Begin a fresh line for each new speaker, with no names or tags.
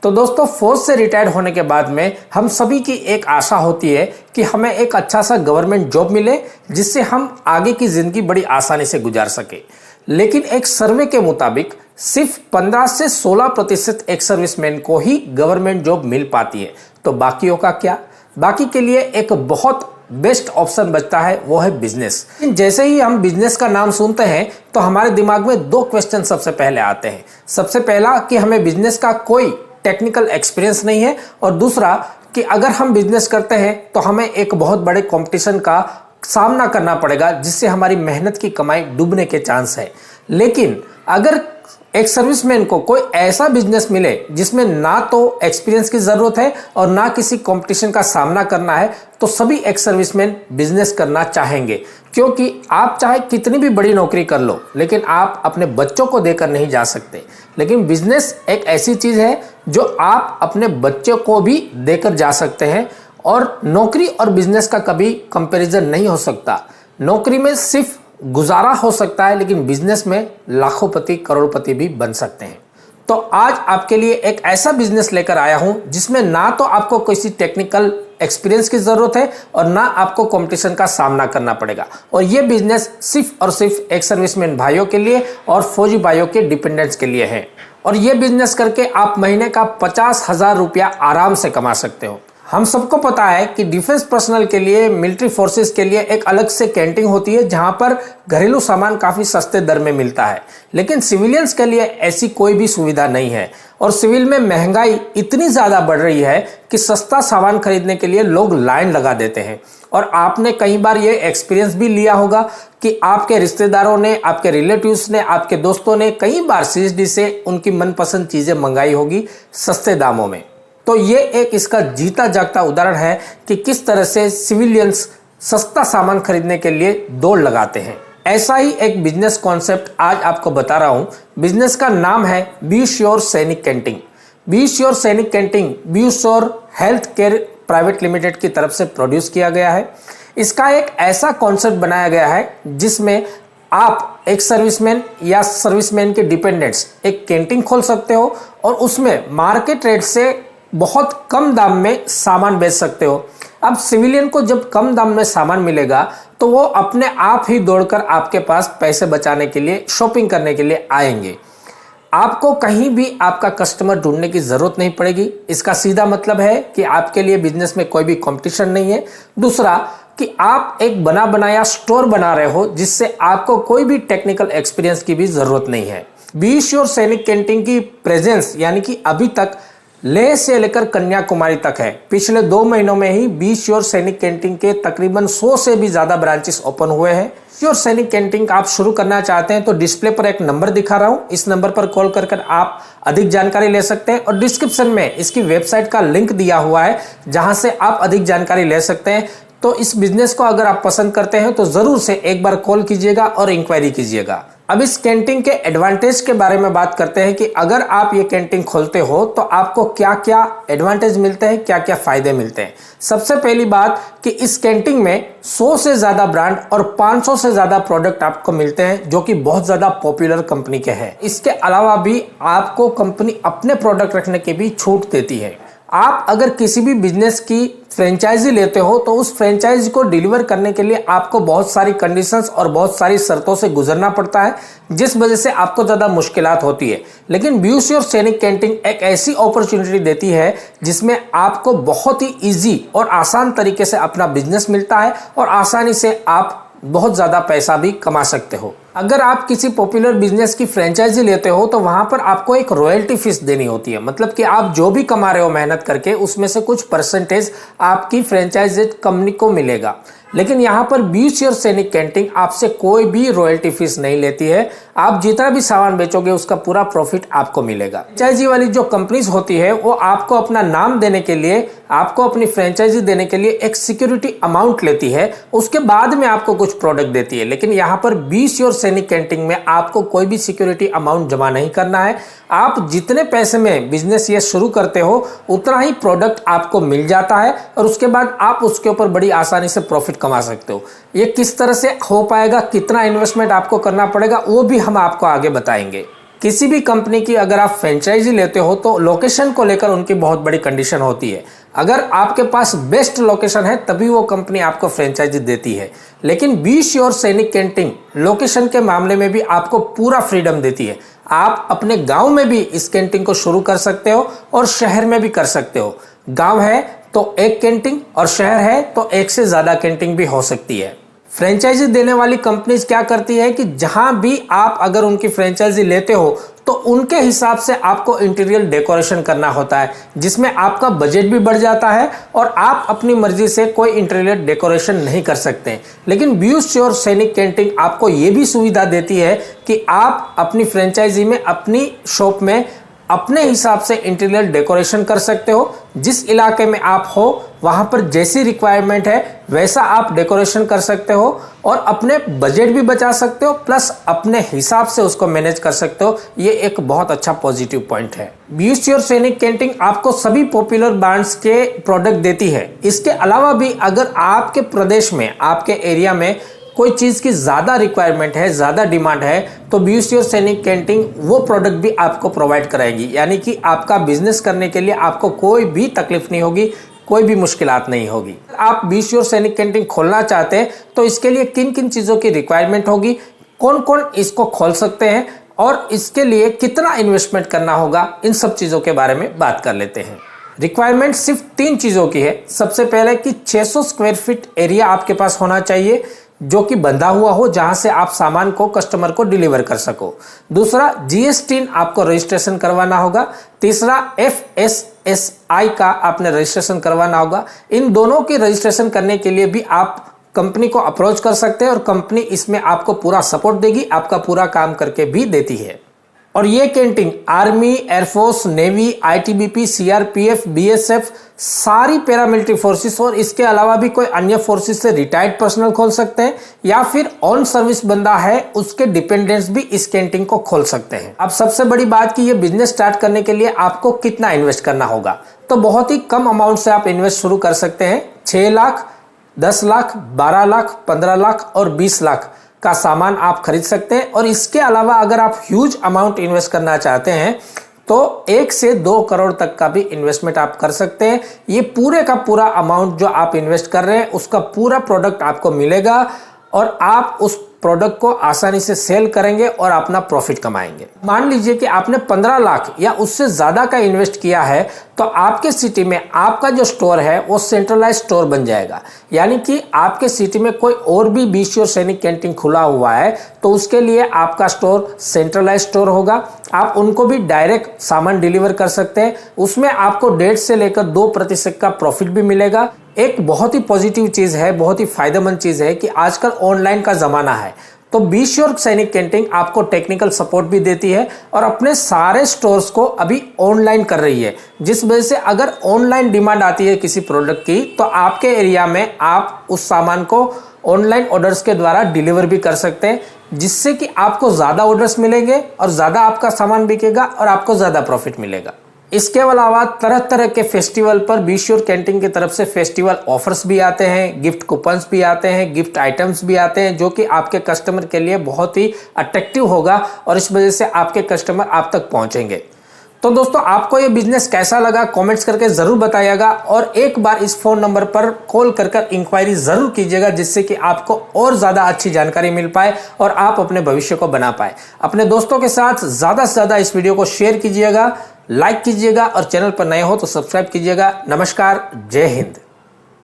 तो दोस्तों, फौज से रिटायर होने के बाद में हम सभी की एक आशा होती है कि हमें एक अच्छा सा गवर्नमेंट जॉब मिले जिससे हम आगे की जिंदगी बड़ी आसानी से गुजार सके। लेकिन एक सर्वे के मुताबिक सिर्फ 15 से 16% एक सर्विसमैन को ही गवर्नमेंट जॉब मिल पाती है। तो बाकियों का क्या? बाकी के लिए एक बहुत बेस्ट ऑप्शन बचता है, वो है बिजनेस। जैसे ही हम बिजनेस का नाम सुनते हैं तो हमारे दिमाग में दो क्वेश्चन सबसे पहले आते हैं। सबसे पहला कि हमें बिजनेस का कोई टेक्निकल एक्सपीरियंस नहीं है, और दूसरा कि अगर हम बिजनेस करते हैं तो हमें एक बहुत बड़े कंपटीशन का सामना करना पड़ेगा जिससे हमारी मेहनत की कमाई डूबने के चांस है। लेकिन अगर एक सर्विसमैन को कोई ऐसा बिजनेस मिले जिसमें ना तो एक्सपीरियंस की जरूरत है और ना किसी कंपटीशन का सामना करना है, तो सभी एक सर्विसमैन बिजनेस करना चाहेंगे। क्योंकि आप चाहे कितनी भी बड़ी नौकरी कर लो, लेकिन आप अपने बच्चों को देकर नहीं जा सकते। लेकिन बिजनेस एक ऐसी चीज है जो आप अपने बच्चों को भी देकर जा सकते हैं, और नौकरी और बिजनेस का कभी कंपैरिजन नहीं हो सकता। नौकरी में सिर्फ गुजारा हो सकता है, लेकिन बिजनेस में लाखोंपति करोड़पति भी बन सकते हैं। तो आज आपके लिए एक ऐसा बिजनेस लेकर आया हूं जिसमें ना तो आपको किसी टेक्निकल एक्सपीरियंस की जरूरत है और ना आपको कंपटीशन का सामना करना पड़ेगा। और यह बिजनेस सिर्फ और सिर्फ एक सर्विसमैन भाइयों के लिए और फौजी भाइयों के डिपेंडेंट्स के लिए है। और यह बिजनेस करके आप महीने का 50,000 रुपया आराम से कमा सकते हो। हम सबको पता है कि डिफेंस पर्सनल के लिए, मिलिट्री फोर्सेस के लिए एक अलग से कैंटीन होती है जहां पर घरेलू सामान काफी सस्ते दर में मिलता है। लेकिन सिविलियंस के लिए ऐसी कोई भी सुविधा नहीं है, और सिविल में महंगाई इतनी ज्यादा बढ़ रही है कि सस्ता सामान खरीदने के लिए लोग लाइन लगा देते हैं। और आपने कई बार ये एक्सपीरियंस भी लिया होगा कि आपके रिश्तेदारों ने, आपके रिलेटिव्स ने, आपके दोस्तों ने कई बार सीएसडी से उनकी मनपसंद चीजें मंगाई होगी सस्ते दामों में। तो ये एक इसका जीता जागता उदाहरण है कि किस तरह से सिविलियंस सस्ता सामान खरीदने के लिए दौड़ लगाते हैं। ऐसा ही एक बिजनेस कॉन्सेप्ट आज आपको बता रहा हूं। बिजनेस का नाम है बी श्योर सैनिक कैंटीन। बी श्योर सैनिक canteen be sure health care private limited की तरफ से प्रोड्यूस किया गया है। इसका एक ऐसा कॉन्सेप्ट बनाया गया है जिसमें आप एक सर्विसमैन या सर्विसमैन के डिपेंडेंट्स एक कैंटीन खोल सकते हो और उसमें मार्केट रेट से बहुत कम दाम में सामान बेच सकते हो। अब सिविलियन को जब कम दाम में सामान मिलेगा तो वो अपने आप ही दौड़कर आपके पास पैसे बचाने के लिए, शॉपिंग करने के लिए आएंगे। आपको कहीं भी आपका कस्टमर ढूंढने की जरूरत नहीं पड़ेगी। इसका सीधा मतलब है कि आपके लिए बिजनेस में कोई भी कंपटीशन नहीं है। दूसरा कि आप एक बना बनाया स्टोर बना रहे हो जिससे आपको कोई भी टेक्निकल एक्सपीरियंस की भी जरूरत नहीं है। बी श्योर सैनिक कैंटीन की प्रेजेंस यानी कि अभी तक लेह से लेकर कन्याकुमारी तक है। पिछले 2 महीनों में ही बी श्योर सैनिक कैंटीन के तकरीबन 100 से भी ज्यादा ब्रांचेस ओपन हुए हैं। श्योर सैनिक कैंटीन आप शुरू करना चाहते हैं तो डिस्प्ले पर एक नंबर दिखा रहा हूं, इस नंबर पर कॉल कर आप अधिक जानकारी ले सकते हैं। और डिस्क्रिप्शन में इसकी वेबसाइट का लिंक दिया हुआ है जहां से आप अधिक जानकारी ले सकते हैं। तो इस बिजनेस को अगर आप पसंद करते हैं तो जरूर से एक बार कॉल कीजिएगा और इंक्वायरी कीजिएगा। अब इस कैंटीन के एडवांटेज के बारे में बात करते हैं कि अगर आप ये कैंटीन खोलते हो तो आपको क्या क्या एडवांटेज मिलते हैं, क्या क्या फायदे मिलते हैं। सबसे पहली बात कि इस कैंटीन में 100 से ज्यादा ब्रांड और 500 से ज्यादा प्रोडक्ट आपको मिलते हैं जो कि बहुत ज्यादा पॉपुलर कंपनी के हैं। इसके अलावा भी आपको कंपनी अपने प्रोडक्ट रखने की भी छूट देती है। आप अगर किसी भी बिजनेस की फ्रेंचाइजी लेते हो तो उस फ्रेंचाइजी को डिलीवर करने के लिए आपको बहुत सारी कंडीशंस और बहुत सारी शर्तों से गुजरना पड़ता है, जिस वजह से आपको ज्यादा मुश्किलात होती है। लेकिन बी श्योर सैनिक कैंटीन एक ऐसी अपॉर्चुनिटी देती है जिसमें आपको बहुत ही इजी और आसान तरीके से अपना बिजनेस मिलता है और आसानी से आप बहुत ज्यादा पैसा भी कमा सकते हो। अगर आप किसी पॉपुलर बिजनेस की फ्रेंचाइजी लेते हो तो वहां पर आपको एक रॉयल्टी फीस देनी होती है। मतलब कि आप जो भी कमा रहे हो मेहनत करके, उसमें से कुछ परसेंटेज आपकी फ्रेंचाइजी कंपनी को मिलेगा। लेकिन यहाँ पर बी श्योर सैनिक कैंटीन आपसे कोई भी रॉयल्टी फीस नहीं लेती है। आप जितना भी सामान बेचोगे उसका पूरा प्रॉफिट आपको मिलेगा। फ्रेंचाइजी वाली जो कंपनीज होती है वो आपको अपना नाम देने के लिए, आपको अपनी फ्रेंचाइजी देने के लिए एक सिक्योरिटी अमाउंट लेती है, उसके बाद में आपको कुछ प्रोडक्ट देती है। लेकिन यहाँ पर बी श्योर सैनिक कैंटीन में आपको कोई भी सिक्योरिटी अमाउंट जमा नहीं करना है। आप जितने पैसे में बिजनेस ये शुरू करते हो उतना ही प्रोडक्ट आपको मिल जाता है और उसके बाद आप उसके ऊपर बड़ी आसानी से प्रॉफिट कमा सकते हो। ये किस तरह से हो पाएगा, कितना इन्वेस्टमेंट आपको करना पड़ेगा, वो भी हम आपको आगे बताएंगे। किसी भी कंपनी की अगर आप फ्रेंचाइजी लेते हो तो लोकेशन को लेकर उनकी बहुत बड़ी कंडीशन होती है। अगर आपके पास बेस्ट लोकेशन है तभी वो कंपनी आपको फ्रेंचाइजी देती है। लेकिन बी श्योर सैनिक कैंटीन लोकेशन के मामले में भी आपको पूरा फ्रीडम देती है। आप अपने गांव में भी इस कैंटीन को शुरू कर सकते हो और शहर में भी कर सकते हो। गांव है तो एक कैंटीन और शहर है तो एक से ज्यादा कैंटीन भी हो सकती है। फ्रेंचाइजी देने वाली कंपनीज क्या करती है कि जहां भी आप अगर उनकी फ्रेंचाइजी लेते हो तो उनके हिसाब से आपको इंटीरियर डेकोरेशन करना होता है, जिसमें आपका बजट भी बढ़ जाता है और आप अपनी मर्जी से कोई इंटीरियर डेकोरेशन नहीं कर सकते। लेकिन बी श्योर सैनिक कैंटीन आपको ये भी सुविधा देती है कि आप अपनी फ्रेंचाइजी में, अपनी शॉप में अपने हिसाब से इंटीरियर डेकोरेशन कर सकते हो। जिस इलाके में आप हो वहां पर जैसी रिक्वायरमेंट है वैसा आप डेकोरेशन कर सकते हो और अपने बजट भी बचा सकते हो, प्लस अपने हिसाब से उसको मैनेज कर सकते हो। ये एक बहुत अच्छा पॉजिटिव पॉइंट है। बी श्योर सैनिक कैंटीन आपको सभी पॉपुलर ब्रांड्स के प्रोडक्ट देती है। इसके अलावा भी अगर आपके प्रदेश में, आपके एरिया में कोई चीज की ज्यादा रिक्वायरमेंट है, ज्यादा डिमांड है, तो बी श्योर सैनिक कैंटीन वो प्रोडक्ट भी आपको प्रोवाइड कराएगी। यानी कि आपका बिजनेस करने के लिए आपको कोई भी तकलीफ नहीं होगी, कोई भी मुश्किलात नहीं होगी। आप बी श्योर सैनिक कैंटीन खोलना चाहते हैं तो इसके लिए किन किन चीजों की रिक्वायरमेंट होगी, कौन कौन इसको खोल सकते हैं और इसके लिए कितना इन्वेस्टमेंट करना होगा, इन सब चीजों के बारे में बात कर लेते हैं। रिक्वायरमेंट सिर्फ 3 चीजों की है। सबसे पहले कि 600 स्क्वायर फीट एरिया आपके पास होना चाहिए जो कि बंधा हुआ हो, जहां से आप सामान को कस्टमर को डिलीवर कर सको। दूसरा, GST आपको रजिस्ट्रेशन करवाना होगा। तीसरा, FSSAI का आपने रजिस्ट्रेशन करवाना होगा। इन दोनों की रजिस्ट्रेशन करने के लिए भी आप कंपनी को अप्रोच कर सकते हैं और कंपनी इसमें आपको पूरा सपोर्ट देगी, आपका पूरा काम करके भी देती है। और ये canteen army, air force, navy, ITBP, CRPF, BSF, सारी पैरामिलिट्री फोर्सेस और इसके अलावा भी कोई अन्य फोर्सेस से रिटायर्ड पर्सनल खोल सकते हैं या फिर ऑन सर्विस बंदा है उसके डिपेंडेंट्स भी इस कैंटीन को खोल सकते हैं। अब सबसे बड़ी बात कि ये बिजनेस स्टार्ट करने के लिए आपको कितना इन्वेस्ट करना होगा, तो बहुत ही कम अमाउंट से आप इन्वेस्ट शुरू कर सकते हैं। 6 लाख, 10 लाख, 12 लाख, 15 लाख और 20 लाख का सामान आप खरीद सकते हैं। और इसके अलावा अगर आप ह्यूज अमाउंट इन्वेस्ट करना चाहते हैं तो 1 से 2 करोड़ तक का भी इन्वेस्टमेंट आप कर सकते हैं। ये पूरे का पूरा अमाउंट जो आप इन्वेस्ट कर रहे हैं उसका पूरा प्रोडक्ट आपको मिलेगा और आप उस प्रोडक्ट को आसानी से सेल करेंगे और अपना प्रॉफिट कमाएंगे। मान लीजिए कि आपने 15 लाख या उससे ज्यादा का इन्वेस्ट किया है तो आपके सिटी में आपका जो स्टोर है वो सेंट्रलाइज स्टोर बन जाएगा। यानी कि आपके सिटी में कोई और भी बी श्योर सैनिक कैंटीन खुला हुआ है तो उसके लिए आपका स्टोर सेंट्रलाइज स्टोर होगा। आप उनको भी डायरेक्ट सामान डिलीवर कर सकते हैं। उसमें आपको 1.5 से लेकर 2% का प्रॉफिट भी मिलेगा। एक बहुत ही पॉजिटिव चीज है, बहुत ही फायदेमंद चीज है कि आजकल ऑनलाइन का जमाना है तो बी श्योर सैनिक कैंटीन आपको टेक्निकल सपोर्ट भी देती है और अपने सारे स्टोर्स को अभी ऑनलाइन कर रही है, जिस वजह से अगर ऑनलाइन डिमांड आती है किसी प्रोडक्ट की तो आपके एरिया में आप उस सामान को ऑनलाइन ऑर्डर्स के द्वारा डिलीवर भी कर सकते हैं, जिससे कि आपको ज्यादा ऑर्डर्स मिलेंगे और ज्यादा आपका सामान बिकेगा और आपको ज्यादा प्रॉफिट मिलेगा। इसके अलावा तरह तरह के फेस्टिवल पर बी श्योर कैंटीन की तरफ से फेस्टिवल ऑफर्स भी आते हैं, गिफ्ट कूपन्स भी आते हैं, गिफ्ट आइटम्स भी आते हैं जो कि आपके कस्टमर के लिए बहुत ही अट्रैक्टिव होगा और इस वजह से आपके कस्टमर आप तक पहुंचेंगे। तो दोस्तों आपको ये बिजनेस कैसा लगा कमेंट्स करके जरूर बताइएगा और एक बार इस फोन नंबर पर कॉल कर इंक्वायरी जरूर कीजिएगा, जिससे कि आपको और ज्यादा अच्छी जानकारी मिल पाए और आप अपने भविष्य को बना पाए। अपने दोस्तों के साथ ज्यादा से ज्यादा इस वीडियो को शेयर कीजिएगा, लाइक कीजिएगा और चैनल पर नए हो तो सब्सक्राइब कीजिएगा। नमस्कार, जय हिंद।